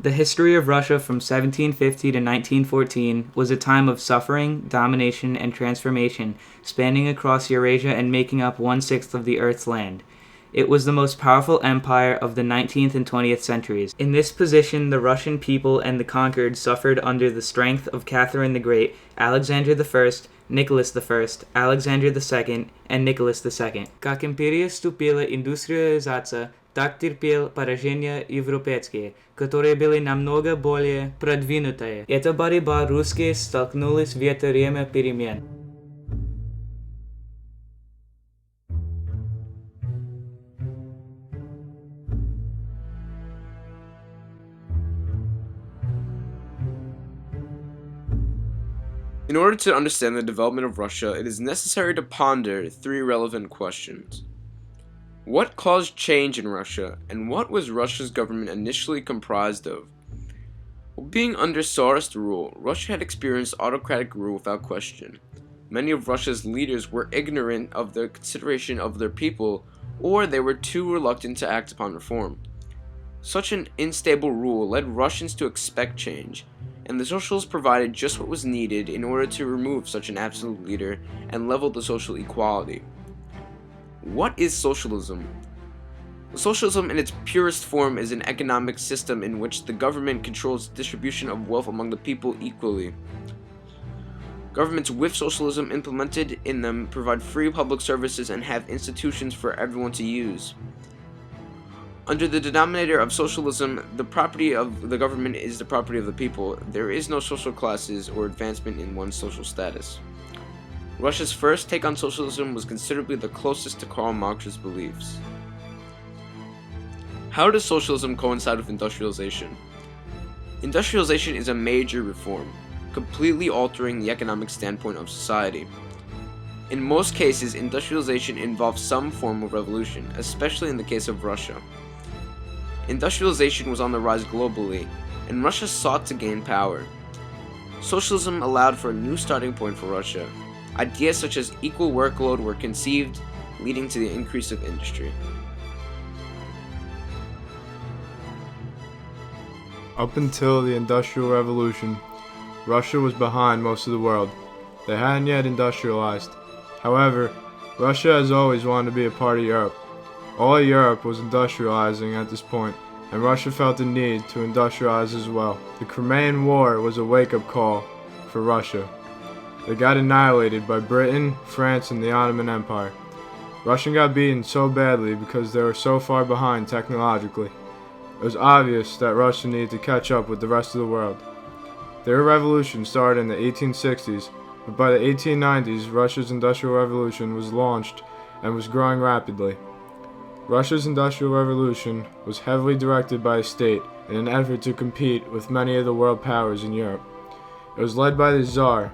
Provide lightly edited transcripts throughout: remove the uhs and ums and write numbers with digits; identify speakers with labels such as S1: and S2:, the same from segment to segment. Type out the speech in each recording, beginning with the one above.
S1: The history of Russia from 1750 to 1914 was a time of suffering, domination, and transformation, spanning across Eurasia and making up 1/6 of the Earth's land. It was the most powerful empire of the 19th and 20th centuries. In this position, the Russian people and the conquered suffered under the strength of Catherine the Great, Alexander I, Nicholas I, Alexander II, and Nicholas II. Как империя вступила индустриализация, так терпел поражение европейские, которые были намного более продвинутые. Эта борьба русские столкнулись в это время перемен.
S2: In order to understand the development of Russia, it is necessary to ponder three relevant questions. What caused change in Russia, and what was Russia's government initially comprised of? While being under Tsarist rule, Russia had experienced autocratic rule without question. Many of Russia's leaders were ignorant of the consideration of their people, or they were too reluctant to act upon reform. Such an unstable rule led Russians to expect change, and the socialists provided just what was needed in order to remove such an absolute leader and level the social equality. What is socialism? Socialism in its purest form is an economic system in which the government controls the distribution of wealth among the people equally. Governments with socialism implemented in them provide free public services and have institutions for everyone to use. Under the denominator of socialism, the property of the government is the property of the people. There is no social classes or advancement in one's social status. Russia's first take on socialism was considerably the closest to Karl Marx's beliefs. How does socialism coincide with industrialization? Industrialization is a major reform, completely altering the economic standpoint of society. In most cases, industrialization involves some form of revolution, especially in the case of Russia. Industrialization was on the rise globally, and Russia sought to gain power. Socialism allowed for a new starting point for Russia. Ideas such as equal workload were conceived, leading to the increase of industry.
S3: Up until the Industrial Revolution, Russia was behind most of the world. They hadn't yet industrialized. However, Russia has always wanted to be a part of Europe. All of Europe was industrializing at this point, and Russia felt the need to industrialize as well. The Crimean War was a wake-up call for Russia. They got annihilated by Britain, France, and the Ottoman Empire. Russia got beaten so badly because they were so far behind technologically. It was obvious that Russia needed to catch up with the rest of the world. Their revolution started in the 1860s, but by the 1890s, Russia's Industrial Revolution was launched and was growing rapidly. Russia's Industrial Revolution was heavily directed by the state in an effort to compete with many of the world powers in Europe. It was led by the Tsar.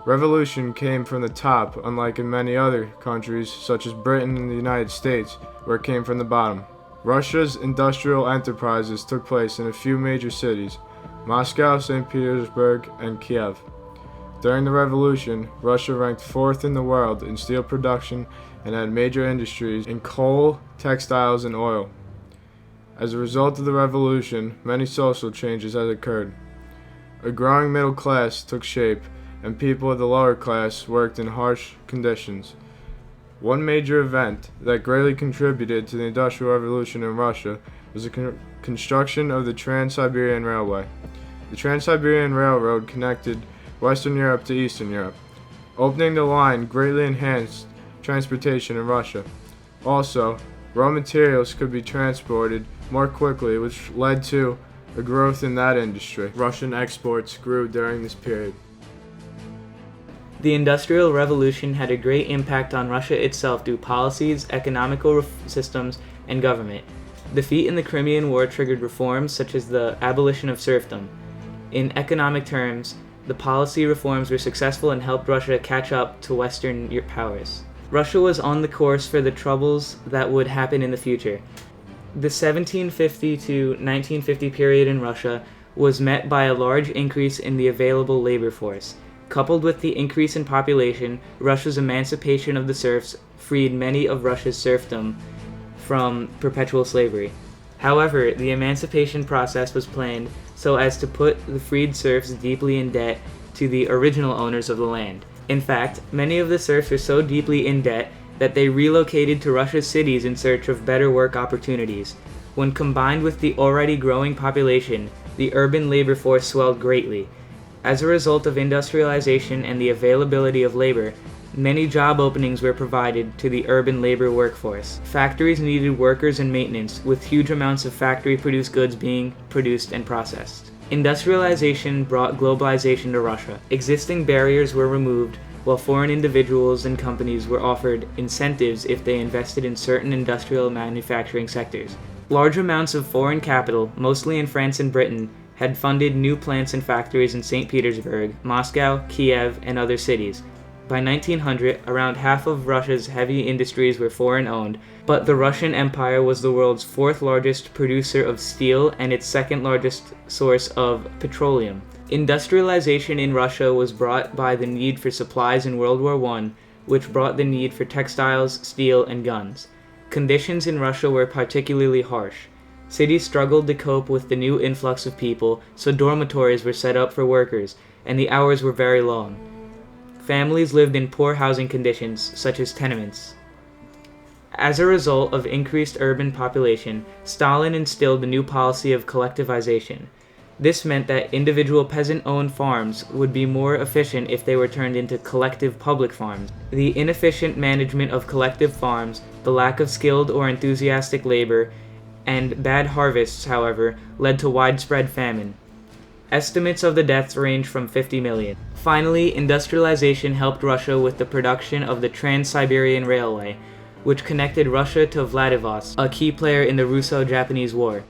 S3: Revolution came from the top, unlike in many other countries such as Britain and the United States, where it came from the bottom. Russia's industrial enterprises took place in a few major cities: Moscow, St. Petersburg, and Kiev. During the revolution, Russia ranked 4th in the world in steel production and had major industries in coal, textiles, and oil. As a result of the revolution, many social changes had occurred. A growing middle class took shape, and people of the lower class worked in harsh conditions. One major event that greatly contributed to the Industrial Revolution in Russia was the construction of the Trans-Siberian Railway. The Trans-Siberian Railroad connected Western Europe to Eastern Europe. Opening the line greatly enhanced transportation in Russia. Also, raw materials could be transported more quickly, which led to a growth in that industry. Russian exports grew during this period.
S1: The Industrial Revolution had a great impact on Russia itself due to policies, economical systems, and government. Defeat in the Crimean War triggered reforms such as the abolition of serfdom. In economic terms, the policy reforms were successful and helped Russia catch up to Western powers. Russia was on the course for the troubles that would happen in the future. The 1750 to 1950 period in Russia was met by a large increase in the available labor force. Coupled with the increase in population, Russia's emancipation of the serfs freed many of Russia's serfdom from perpetual slavery. However, the emancipation process was planned so as to put the freed serfs deeply in debt to the original owners of the land. In fact, many of the serfs were so deeply in debt that they relocated to Russia's cities in search of better work opportunities. When combined with the already growing population, the urban labor force swelled greatly. As a result of industrialization and the availability of labor, many job openings were provided to the urban labor workforce. Factories needed workers and maintenance, with huge amounts of factory-produced goods being produced and processed. Industrialization brought globalization to Russia. Existing barriers were removed, while foreign individuals and companies were offered incentives if they invested in certain industrial manufacturing sectors. Large amounts of foreign capital, mostly in France and Britain, had funded new plants and factories in St. Petersburg, Moscow, Kiev, and other cities. By 1900, around half of Russia's heavy industries were foreign-owned, but the Russian Empire was the world's fourth largest producer of steel and its second largest source of petroleum. Industrialization in Russia was brought by the need for supplies in World War I, which brought the need for textiles, steel, and guns. Conditions in Russia were particularly harsh. Cities struggled to cope with the new influx of people, so dormitories were set up for workers, and the hours were very long. Families lived in poor housing conditions, such as tenements. As a result of increased urban population, Stalin instilled the new policy of collectivization. This meant that individual peasant-owned farms would be more efficient if they were turned into collective public farms. The inefficient management of collective farms, the lack of skilled or enthusiastic labor, and bad harvests, however, led to widespread famine. Estimates of the deaths range from 50 million. Finally, industrialization helped Russia with the production of the Trans-Siberian Railway, which connected Russia to Vladivostok, a key player in the Russo-Japanese War.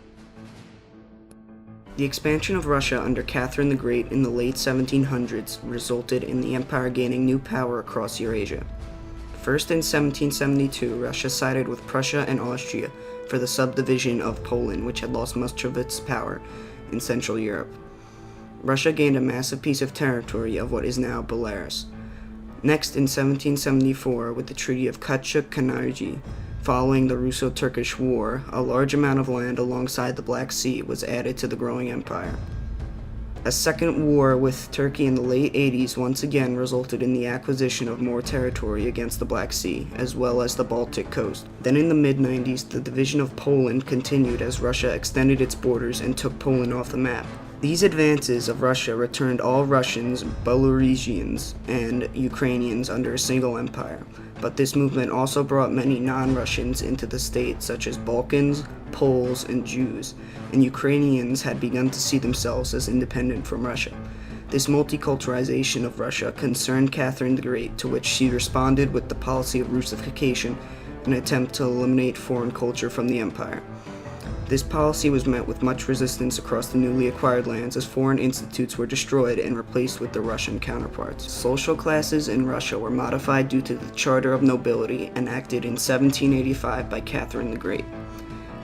S4: The expansion of Russia under Catherine the Great in the late 1700s resulted in the empire gaining new power across Eurasia. First in 1772, Russia sided with Prussia and Austria for the subdivision of Poland, which had lost much of its power in Central Europe. Russia gained a massive piece of territory of what is now Belarus. Next, in 1774, with the Treaty of Kutch-Kanergi, following the Russo-Turkish War, a large amount of land alongside the Black Sea was added to the growing empire. A second war with Turkey in the late 80s once again resulted in the acquisition of more territory against the Black Sea, as well as the Baltic coast. Then in the mid-90s, the division of Poland continued as Russia extended its borders and took Poland off the map. These advances of Russia returned all Russians, Belarusians, and Ukrainians under a single empire, but this movement also brought many non-Russians into the state, such as Balkans, Poles, and Jews, and Ukrainians had begun to see themselves as independent from Russia. This multiculturalization of Russia concerned Catherine the Great, to which she responded with the policy of Russification, an attempt to eliminate foreign culture from the empire. This policy was met with much resistance across the newly acquired lands as foreign institutes were destroyed and replaced with their Russian counterparts. Social classes in Russia were modified due to the Charter of Nobility enacted in 1785 by Catherine the Great.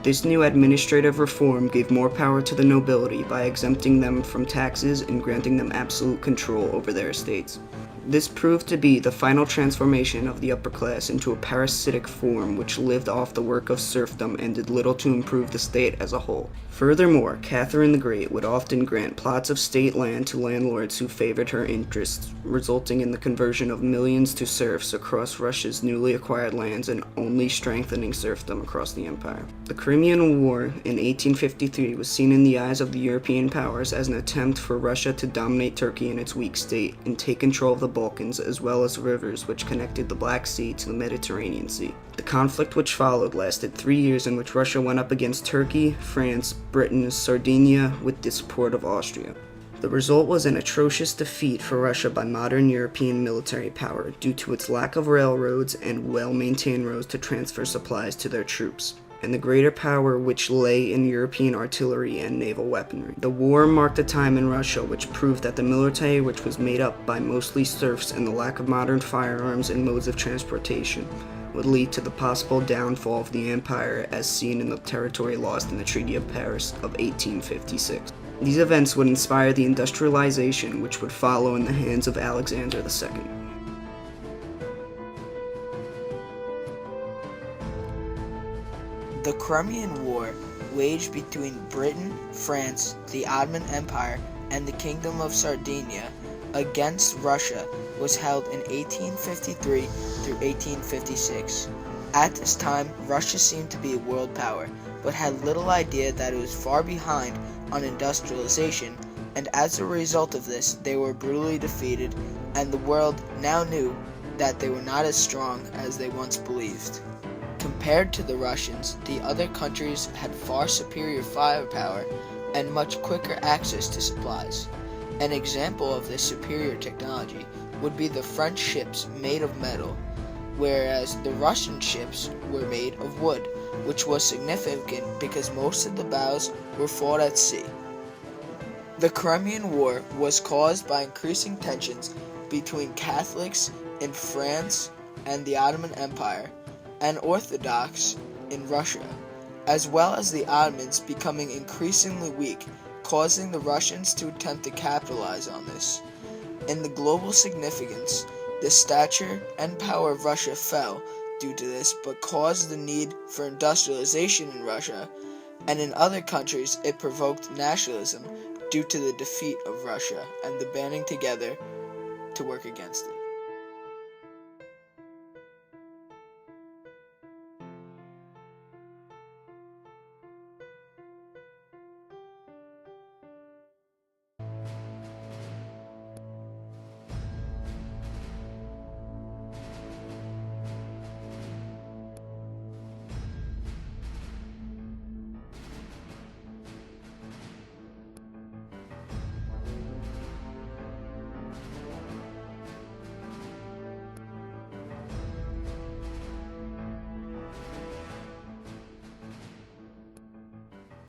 S4: This new administrative reform gave more power to the nobility by exempting them from taxes and granting them absolute control over their estates. This proved to be the final transformation of the upper class into a parasitic form which lived off the work of serfdom and did little to improve the state as a whole. Furthermore, Catherine the Great would often grant plots of state land to landlords who favored her interests, resulting in the conversion of millions to serfs across Russia's newly acquired lands and only strengthening serfdom across the empire. The Crimean War in 1853 was seen in the eyes of the European powers as an attempt for Russia to dominate Turkey in its weak state and take control of the Balkans as well as rivers which connected the Black Sea to the Mediterranean Sea. The conflict which followed lasted 3 years in which Russia went up against Turkey, France, Britain, Sardinia with the support of Austria. The result was an atrocious defeat for Russia by modern European military power due to its lack of railroads and well-maintained roads to transfer supplies to their troops, and the greater power which lay in European artillery and naval weaponry. The war marked a time in Russia which proved that the military, which was made up by mostly serfs and the lack of modern firearms and modes of transportation, would lead to the possible downfall of the empire as seen in the territory lost in the Treaty of Paris of 1856. These events would inspire the industrialization which would follow in the hands of Alexander II.
S5: The Crimean War waged between Britain, France, the Ottoman Empire, and the Kingdom of Sardinia against Russia was held in 1853 through 1856. At this time, Russia seemed to be a world power, but had little idea that it was far behind on industrialization, and as a result of this, they were brutally defeated, and the world now knew that they were not as strong as they once believed. Compared to the Russians, the other countries had far superior firepower and much quicker access to supplies. An example of this superior technology would be the French ships made of metal, whereas the Russian ships were made of wood, which was significant because most of the battles were fought at sea. The Crimean War was caused by increasing tensions between Catholics in France and the Ottoman Empire, and Orthodox in Russia, as well as the Ottomans becoming increasingly weak, causing the Russians to attempt to capitalize on this. In the global significance, the stature and power of Russia fell due to this, but caused the need for industrialization in Russia, and in other countries it provoked nationalism due to the defeat of Russia and the banding together to work against it.